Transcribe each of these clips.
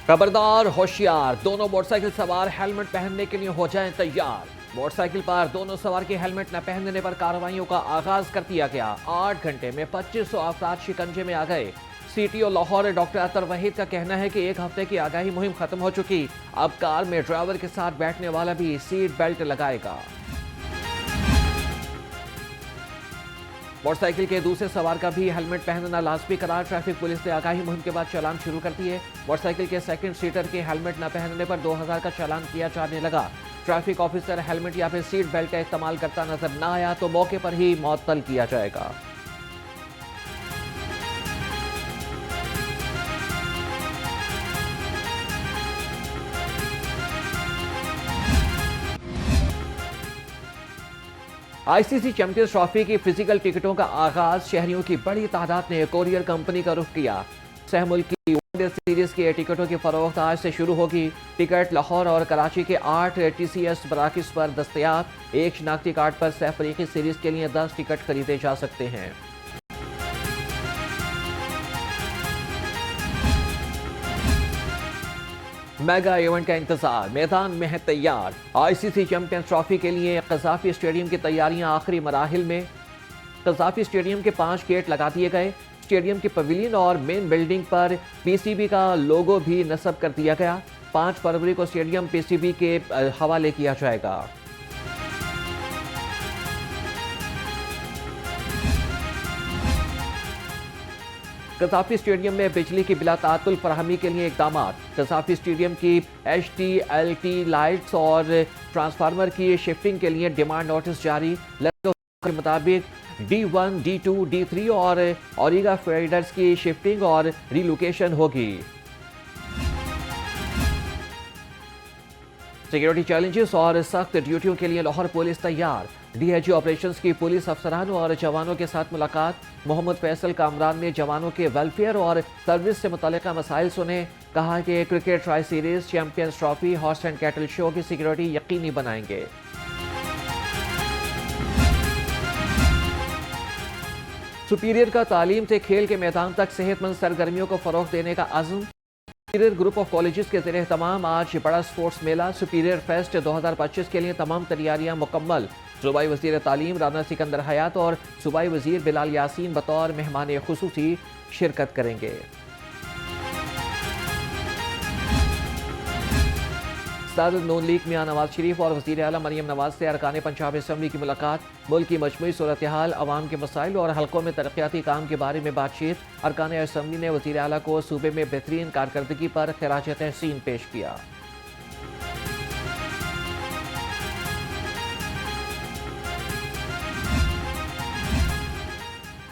खबरदार होशियार, दोनों मोटरसाइकिल सवार हेलमेट पहनने के लिए हो जाएं तैयार। मोटरसाइकिल पर दोनों सवार के हेलमेट न पहनने पर कार्रवाइयों का आगाज कर दिया गया। 8 घंटे में 2500 अफराद शिकंजे में आ गए। सीटीओ लाहौर डॉक्टर अतर वहीद का कहना है कि 1 हफ्ते की आगाही मुहिम खत्म हो चुकी। अब कार में ड्राइवर के साथ बैठने वाला भी सीट बेल्ट लगाएगा। मोटरसाइकिल के दूसरे सवार का भी हेलमेट पहनना लाजमी करार। ट्रैफिक पुलिस ने आगाही मुहिम के बाद चालान शुरू कर दिए। मोटरसाइकिल के सेकंड सीटर के हेलमेट न पहनने पर 2000 का चालान किया जाने लगा। ट्रैफिक ऑफिसर हेलमेट या फिर सीट बेल्ट का इस्तेमाल करता नजर न आया तो मौके पर ही मुअत्तल किया जाएगा। आईसीसी चैंपियंस ट्रॉफी की फिजिकल टिकटों का आगाज। शहरियों की बड़ी तादाद ने कोरियर कंपनी का रुख किया। सहमुल्की वनडे सीरीज के टिकटों की फरोख्त आज से शुरू होगी। टिकट लाहौर और कराची के 8 टीसीएस बराकिस पर दस्तयाब। एक शनाख्ती कार्ड पर सह अफ्रीकी सीरीज के लिए 10 टिकट खरीदे जा सकते हैं। मेगा इवेंट का इंतजार, मैदान में है तैयार। आईसीसी चैंपियंस ट्रॉफी के लिए कज़ाफी स्टेडियम की तैयारियां आखिरी मराहिल में। कज़ाफी स्टेडियम के 5 गेट लगा दिए गए। स्टेडियम के पवेलियन और मेन बिल्डिंग पर पीसीबी का लोगो भी नस्ब कर दिया गया। 5 फरवरी को स्टेडियम पीसीबी के हवाले किया जाएगा। कज़ाफी स्टेडियम में बिजली की बिला तातुल फराहमी के लिए इकदाम। कज़ाफी स्टेडियम की HTLT लाइट्स और ट्रांसफार्मर की शिफ्टिंग के लिए डिमांड नोटिस जारी। के मुताबिक D1, D2, D3 और ओरिगा फीडर्स की शिफ्टिंग और रिलोकेशन होगी। सिक्योरिटी चैलेंजेस और सख्त ड्यूटियों के लिए लाहौर पुलिस तैयार। डीआईजी ऑपरेशंस की पुलिस अफसरान और जवानों के साथ मुलाकात। मोहम्मद फैसल कामरान ने जवानों के वेलफेयर और सर्विस से मुतल्लिका मसाइल सुने। कहा कि cricket tri series, champions trophy, horse and cattle show की सिक्योरिटी यकीनी बनाएंगे। सुपीरियर का तालीम से खेल के मैदान तक सेहतमंद सरगर्मियों को फरोग देने का अज़्म। सुपीरियर ग्रुप ऑफ कॉलेजेस के ज़ेर एहतमाम आज बड़ा स्पोर्ट्स मेला सुपीरियर फेस्ट 2025 के लिए तमाम तैयारियां मुकम्मल। सूबाई वज़ीर तालीम राना सिकंदर हयात और सूबाई वज़ीर बिलाल यासीन बतौर मेहमान खुसूसी शिरकत करेंगे। सदर नून लीग मियां नवाज शरीफ और वज़ीर आला मरियम नवाज से अरकान पंजाब असम्बली की मुलाकात। मुल्क की मजमूई सूरत हाल, अवाम के मसाइल और हल्कों में तरक्याती काम के बारे में बातचीत। अरकान असम्बली ने वज़ीर आला को सूबे में बेहतरीन कारकर्दगी पर खिराज तहसीन पेश किया।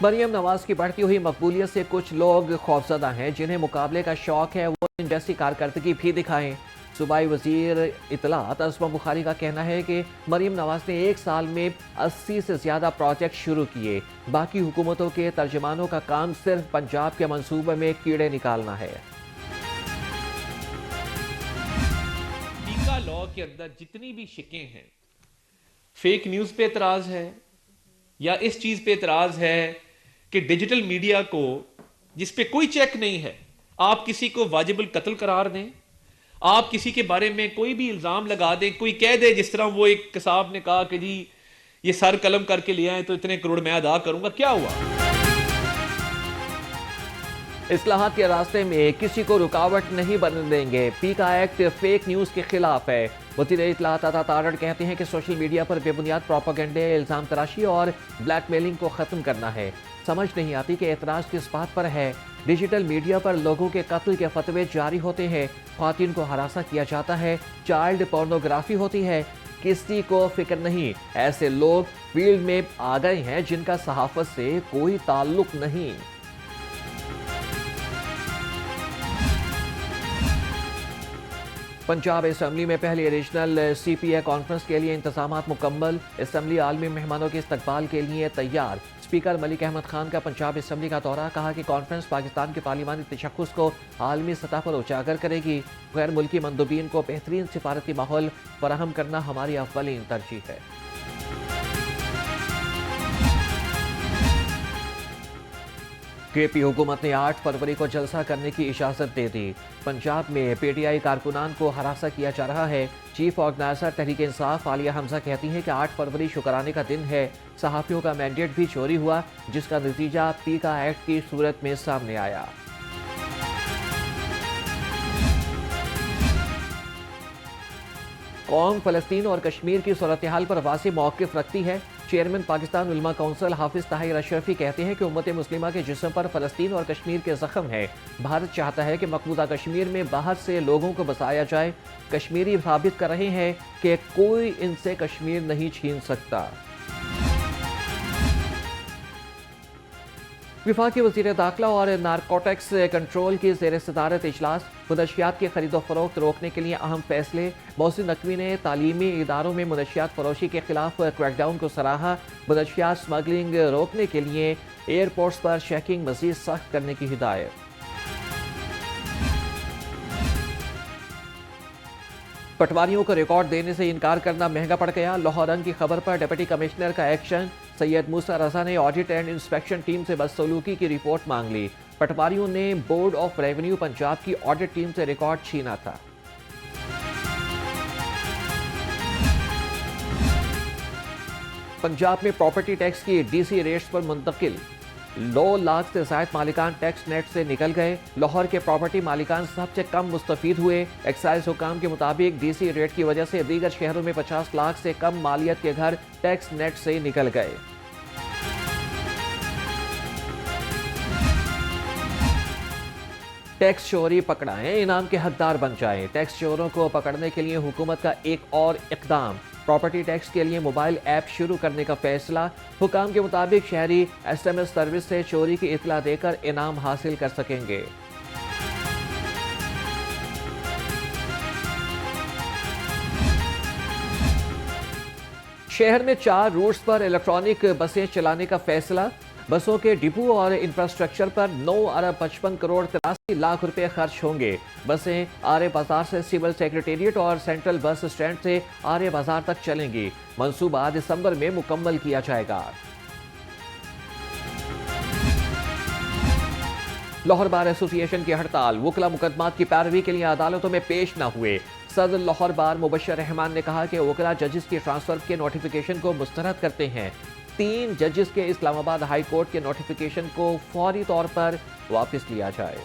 मरियम नवाज की बढ़ती हुई मकबूलियत से कुछ लोग खौफजदा हैं। जिन्हें मुकाबले का शौक है वो इन जैसी कारकर्दगी भी दिखाएं। सूबाई वज़ीर इतलात असमा बुखारी का कहना है कि मरियम नवाज ने 1 साल में 80 से ज़्यादा प्रोजेक्ट शुरू किए। बाकी हुकूमतों के तर्जमानों का काम सिर्फ पंजाब के मंसूबे में कीड़े निकालना है। टीका लॉ के अंदर जितनी भी शिकें हैं, फेक न्यूज़ पे एतराज़ है या इस चीज़ पे एतराज़ है कि डिजिटल मीडिया को जिस पे कोई चेक नहीं है, आप किसी को वाजिबुल कत्ल करार दें, आप किसी के बारे में कोई भी इल्ज़ाम लगा दें, कोई कह दे जिस तरह वो एक कसाब ने कहा कि जी ये सर कलम करके ले आए तो इतने करोड़ मैं अदा करूंगा, क्या हुआ? इस्लाहात के रास्ते में किसी को रुकावट नहीं बनने देंगे। पीका एक्ट फेक न्यूज़ के खिलाफ है। वज़ीर इत्तलात अता तारड़ कहते हैं कि सोशल मीडिया पर बेबुनियाद प्रोपेगेंडे, इल्ज़ाम तराशी और ब्लैकमेलिंग को ख़त्म करना है। समझ नहीं आती कि एतराज़ किस बात पर है। डिजिटल मीडिया पर लोगों के कत्ल के फतवे जारी होते हैं, ख्वातीन को हरासा किया जाता है, चाइल्ड पोर्नोग्राफी होती है, किसी को फिक्र नहीं। ऐसे लोग फील्ड में आ गए हैं जिनका सहाफ़त से कोई ताल्लुक नहीं। पंजाब असम्बली में पहली रीजनल CPA कॉन्फ्रेंस के लिए इंतजामात मुकम्मल। असम्बली आलमी मेहमानों के इस्तकबाल के लिए तैयार। स्पीकर मलिक अहमद खान का पंजाब असम्बली का दौरा। कहा कि कॉन्फ्रेंस पाकिस्तान के पार्लिमानी तशख्खुस को आलमी सतह पर उजागर करेगी। गैर मुल्की मंदूबीन को बेहतरीन सिफारती माहौल फराहम करना हमारी अव्वलीन तरजीह है। केपी हुकूमत ने 8 फरवरी को जलसा करने की इजाज़त दे दी। पंजाब में पीटीआई कारकुनान को हरासा किया जा रहा है। चीफ ऑर्गेनाइजर तहरीक इंसाफ आलिया हमजा कहती हैं कि 8 फरवरी शुक्राने का दिन है। सहाफ़ियों का मैंडेट भी चोरी हुआ, जिसका नतीजा पीका एक्ट की सूरत में सामने आया। कौम फ़लस्तीन और कश्मीर की सूरत हाल पर वाज़ेह मौक़िफ़ रखती है। चेयरमैन पाकिस्तान उलमा काउंसिल हाफिज ताहिर अशरफी कहते हैं कि उम्मत मुस्लिमा के जिस्म पर फ़लस्तीन और कश्मीर के ज़ख्म है। भारत चाहता है कि मकबूजा कश्मीर में बाहर से लोगों को बसाया जाए। कश्मीरी साबित कर रहे हैं कि कोई इनसे कश्मीर नहीं छीन सकता। विफाकी वज़ीर दाखिला और नारकोटिक्स कंट्रोल की ज़ेर सदारत इजलास। मुनशियात की खरीदो फरोख्त रोकने के लिए अहम फैसले। मोहसिन नकवी ने तालीमी इदारों में मुनशियात फरोशी के खिलाफ क्रैकडाउन को सराहा। मुनशियात स्मगलिंग रोकने के लिए एयरपोर्ट्स पर चेकिंग मज़ीद सख्त करने की हिदायत। पटवारियों को रिकॉर्ड देने से इनकार करना महंगा पड़ गया। लाहौर रंग की खबर पर डिप्टी कमिश्नर का एक्शन। सैयद मूसा रजा ने ऑडिट एंड इंस्पेक्शन टीम से बदसलूकी की रिपोर्ट मांग ली। पटवारियों ने बोर्ड ऑफ रेवेन्यू पंजाब की ऑडिट टीम से रिकॉर्ड छीना था। पंजाब में प्रॉपर्टी टैक्स की डीसी रेट्स पर मुंतकिल। 9 लाख से ज़ायद मालिकान टैक्स नेट से निकल गए। लाहौर के प्रॉपर्टी मालिकान सबसे कम मुस्तफीद हुए। एक्साइज हुकाम के मुताबिक डीसी रेट की वजह से दीगर शहरों में 50 लाख से कम मालियत के घर टैक्स नेट से निकल गए। टैक्स चोरी पकड़ाएं, इनाम के हकदार बन जाएं। टैक्स चोरों को पकड़ने के लिए हुकूमत का एक और इकदाम। प्रॉपर्टी टैक्स के लिए मोबाइल ऐप शुरू करने का फैसला। हुकाम के मुताबिक शहरी SMS सर्विस से चोरी की इतला देकर इनाम हासिल कर सकेंगे। शहर में 4 रूट्स पर इलेक्ट्रॉनिक बसें चलाने का फैसला। बसों के डिपो और इंफ्रास्ट्रक्चर पर 9 अरब 55 करोड़ 83 लाख रुपए खर्च होंगे। बसें आर्य बाजार से सिविल सेक्रेटेरिएट और सेंट्रल बस स्टैंड से आर्य बाजार तक चलेंगी। मंसूबा दिसंबर में मुकम्मल किया जाएगा। लाहौर बार एसोसिएशन की हड़ताल। वकला मुकदमात की पैरवी के लिए अदालतों में पेश न हुए। सदर लाहौर बार मुबश्शिर रहमान ने कहा कि वकला जजेस की ट्रांसफर के नोटिफिकेशन को मुस्तरद करते हैं। 3 जजेस के इस्लामाबाद हाई कोर्ट के नोटिफिकेशन को फौरी तौर पर वापस लिया जाए।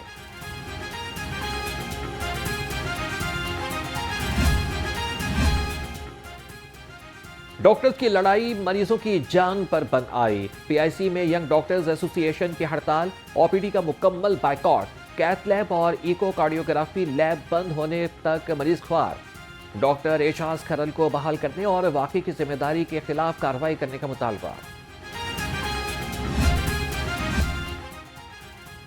डॉक्टर्स की लड़ाई मरीजों की जान पर बन आई। PIC में यंग डॉक्टर्स एसोसिएशन की हड़ताल। OPD का मुकम्मल बाइकॉट। कैथ लैब और इकोकार्डियोग्राफी लैब बंद होने तक मरीज ख्वार। डॉक्टर एजाज खरल को बहाल करने और वाकई की जिम्मेदारी के खिलाफ कार्रवाई करने का मुतालबा।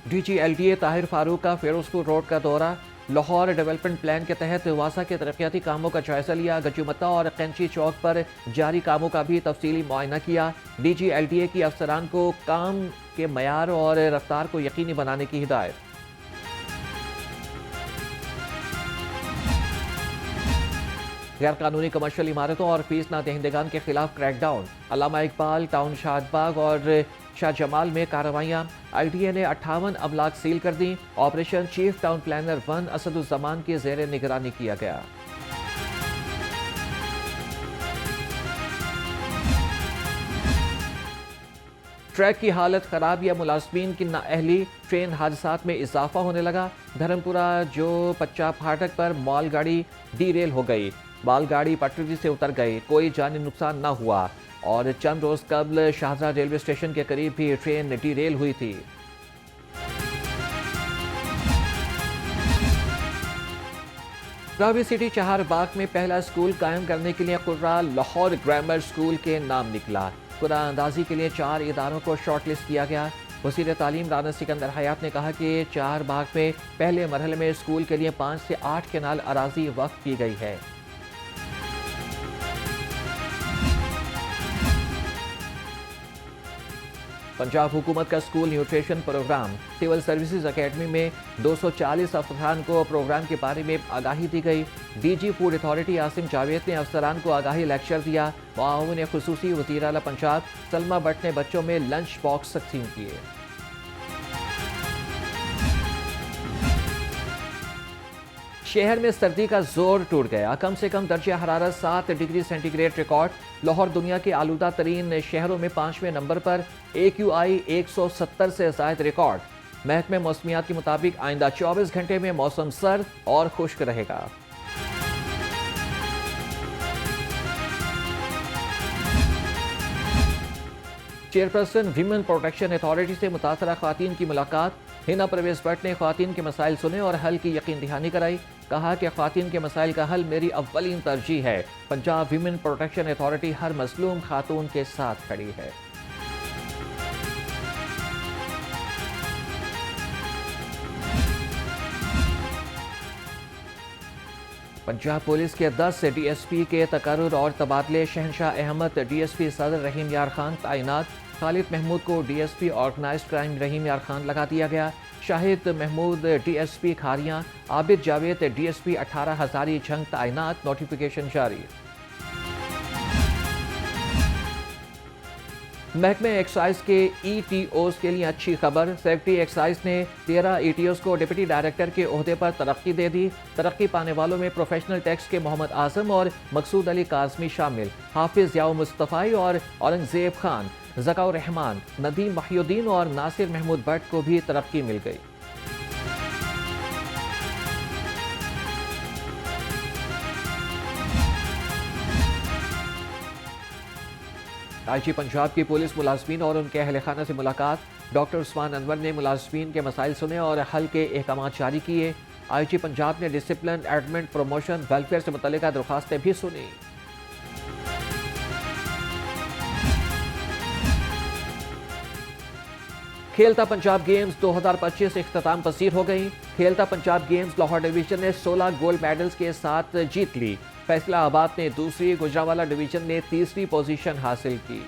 DG LDA ताहिर फारूक का फिरोजपुर रोड का दौरा। लाहौर डेवलपमेंट प्लान के तहत वासा के तरक्याती कामों का जायजा लिया। गजुमत्ता और कैंची चौक पर जारी कामों का भी तफसीली मुआयना किया। DG LDA की अफसरान को काम के मयार और रफ्तार को यकीनी बनाने की हिदायत। गैर कानूनी कमर्शियल इमारतों और फीस ना दहिंदगान के खिलाफ क्रैकडाउन। अल्लामा इकबाल टाउन शाहबाग और शाह जमाल में कार्रवाइयाँ। ITA ने 58 अमलाक सील कर दी। Operation chief town planner 1 Asaduzzaman की जेर निगरानी किया गया। ट्रैक की हालत खराब या मुलाजमीन की नाअहली। ट्रेन हादसात में इजाफा होने लगा। धर्मपुरा जो पच्चा फाटक पर मालगाड़ी डीरेल हो गई। मालगाड़ी पटरी से उतर गई। कोई जानी नुकसान न हुआ। और चंद रोज कबल शाहजहा रेलवे स्टेशन के करीब भी ट्रेन डीरेल हुई थी। रावी सिटी चहारबाग में पहला स्कूल कायम करने के लिए कुर्रा लाहौर ग्रामर स्कूल के नाम निकला। कुरान अंदाजी के लिए 4 इदारों को शॉर्टलिस्ट किया गया। वज़ीर तालीम राना सिकंदर हयात ने कहा कि चहारबाग में पहले मरहले में स्कूल के लिए 5 से 8 केनाल अराजी वक्फ की गई है। पंजाब हुकूमत का school nutrition program. Civil services academy में 240 अफसरान को प्रोग्राम के बारे में आगाही दी गई। DG food authority Asim Javed ने अफसरान को आगाही लेक्चर दिया। मुआविन खुसूसी वज़ीर आला पंजाब सलमा भट्ट ने बच्चों में लंच बॉक्स तकसीम किए। शहर में सर्दी का जोर टूट गया। कम से कम दर्जा हरारत 7 डिग्री सेंटीग्रेड रिकॉर्ड। लाहौर दुनिया के आलूदा तरीन शहरों में 5वें नंबर पर। AQI 170 से जायद रिकॉर्ड। महकमे मौसमियात के मुताबिक आइंदा 24 घंटे में मौसम सर्द और खुश्क रहेगा। चेयरपर्सन वीमेन प्रोटेक्शन अथॉरिटी से मुतासरा खवातीन की मुलाकात। हिना परवेज भट्ट ने खवातीन के मसाइल सुने और हल की यकीन दहानी कराई। कहा कि खवातीन के मसाइल का हल मेरी अव्वलीन तरजीह है। पंजाब वीमेन प्रोटेक्शन अथॉरिटी हर मजलूम खातून के साथ खड़ी है। पंजाब पुलिस के 10 DSP के तकर्रुर और तबादले। शहनशाह अहमद DSP सदर रहीम यार खान तैनात। खालिद महमूद को DSP ऑर्गेनाइज्ड क्राइम रहीम यार खान लगा दिया गया। शाहिद महमूद DSP खारियां। आबिद जावेद DSP 18 हजारी जंग तैनात। नोटिफिकेशन जारी। महकमे एक्साइज के ETOs के लिए अच्छी खबर। सेक्रेटरी एक्साइज ने 13 ETOs को डिप्टी डायरेक्टर के ओहदे पर तरक्की दे दी। तरक्की पाने वालों में प्रोफेशनल टैक्स के मोहम्मद आजम और मकसूद अली काजमी शामिल। हाफिज याओ मुस्तफ़ाई और औरंगजेब खान, ज़काउर रहमान, नदीम वहीउद्दीन और नासिर महमूद भट्ट को भी तरक्की मिल गई। IG पंजाब की पुलिस मुलाजमीन और उनके अहल खाना से मुलाकात। डॉक्टर उस्मान अनवर ने मुलाजमीन के मसाइल सुने और हल के अहकाम जारी किए। IG पंजाब ने डिसिप्लिन, एडमिट, प्रमोशन, वेलफेयर से मुतल्लिका दरख्वास्तें भी सुनी। खेलता पंजाब गेम्स 2025 इख्तिताम पसीर हो गई। खेलता पंजाब गेम्स लाहौर डिवीजन ने 16 गोल्ड मेडल्स के साथ जीत ली। फैसलाबाद ने दूसरी, गुजरांवाला डिवीजन ने तीसरी पोजीशन हासिल की।